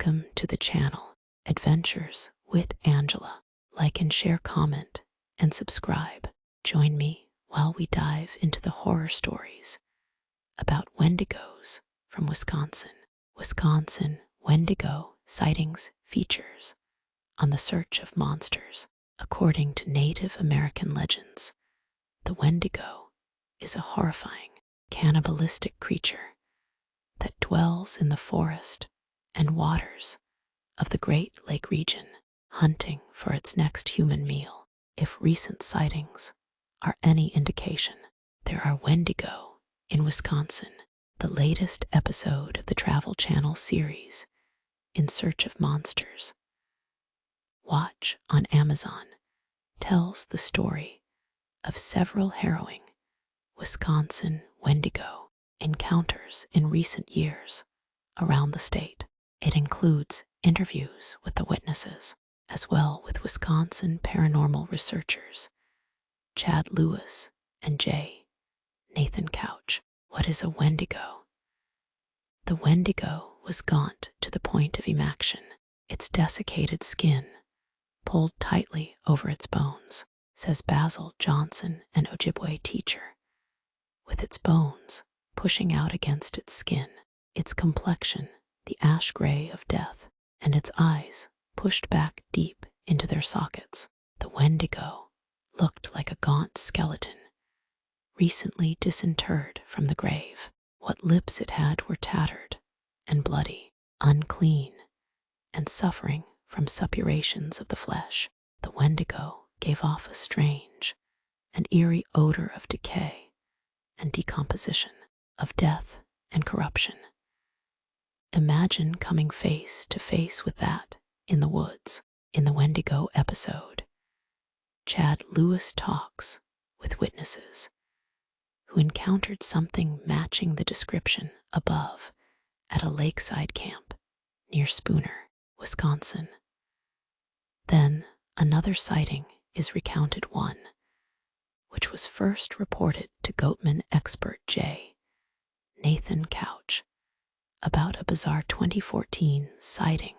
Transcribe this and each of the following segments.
Welcome to the channel, Adventures with Angela. Like and share, comment, and subscribe. Join me while we dive into the horror stories about Wendigos from Wisconsin. Wisconsin Wendigo sightings features on the search of monsters. According to Native American legends, the Wendigo is a horrifying, cannibalistic creature that dwells in the forest and waters of the Great Lake region, hunting for its next human meal. If recent sightings are any indication, there are Wendigo in Wisconsin. The latest episode of the Travel Channel series, In Search of Monsters, watch on Amazon, tells the story of several harrowing Wisconsin Wendigo encounters in recent years around the state. It includes interviews with the witnesses, as well with Wisconsin paranormal researchers Chad Lewis and J. Nathan Couch. What is a Wendigo? The Wendigo was gaunt to the point of emaction, its desiccated skin pulled tightly over its bones, says Basil Johnson, an Ojibwe teacher. With its bones pushing out against its skin, its complexion the ash gray of death, and its eyes pushed back deep into their sockets, the Wendigo looked like a gaunt skeleton, recently disinterred from the grave. What lips it had were tattered and bloody, unclean, and suffering from suppurations of the flesh. The Wendigo gave off a strange and eerie odor of decay and decomposition, of death and corruption. Imagine coming face to face with that in the woods. In the Wendigo episode, Chad Lewis talks with witnesses who encountered something matching the description above at a lakeside camp near Spooner, Wisconsin. Then another sighting is recounted, one which was first reported to Goatman expert J. Nathan Couch, about a bizarre 2014 sighting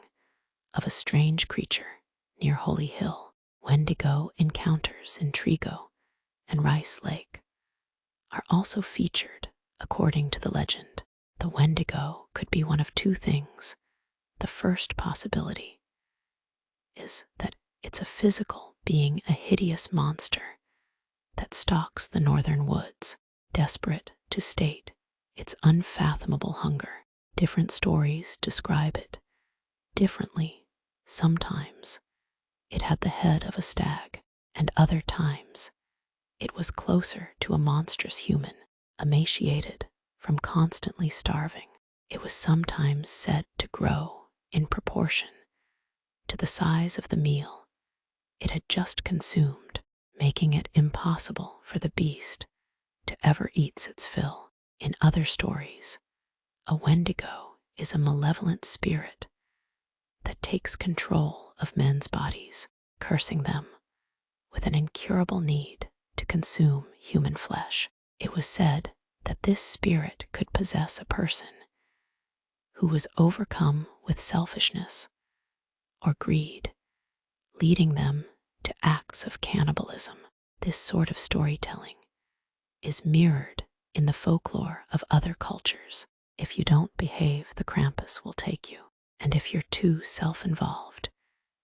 of a strange creature near Holy Hill. Wendigo encounters in Trigo and Rice Lake are also featured. According to the legend, the Wendigo could be one of two things. The first possibility is that it's a physical being, a hideous monster that stalks the northern woods, desperate to sate its unfathomable hunger. Different stories describe it differently. Sometimes it had the head of a stag, and other times it was closer to a monstrous human, emaciated from constantly starving. It was sometimes said to grow in proportion to the size of the meal it had just consumed, making it impossible for the beast to ever eat its fill. In other stories, a Wendigo is a malevolent spirit that takes control of men's bodies, cursing them with an incurable need to consume human flesh. It was said that this spirit could possess a person who was overcome with selfishness or greed, leading them to acts of cannibalism. This sort of storytelling is mirrored in the folklore of other cultures. If you don't behave, the Krampus will take you. And if you're too self-involved,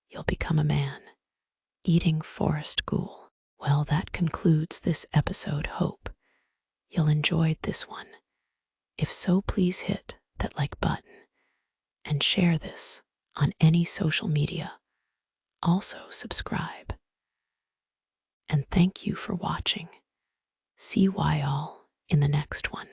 you'll become a man-eating forest ghoul. Well, that concludes this episode. Hope you'll enjoyed this one. If so, please hit that like button and share this on any social media. Also subscribe. And thank you for watching. See y'all in the next one.